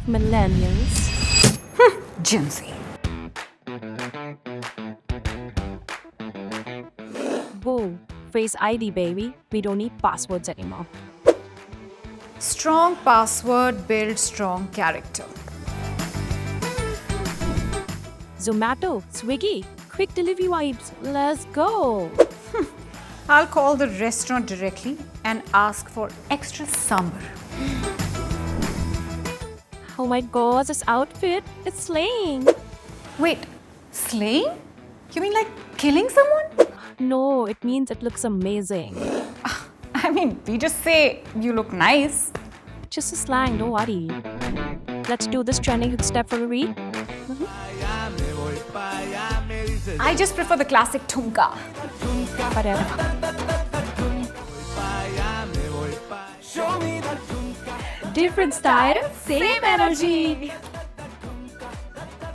Millennials. GenZ. Whoa, Face ID, baby. We don't need passwords anymore. Strong password builds strong character. Zomato, Swiggy, quick delivery vibes. Let's go. I'll call the restaurant directly and ask for extra sambar. Oh my god, this outfit, it's slaying. Wait, slaying? You mean like killing someone? No, it means it looks amazing. I mean, we just say you look nice. Just a slang, don't worry. Let's do this trending step for a read. I just prefer the classic thumka. Whatever. Different style, same energy.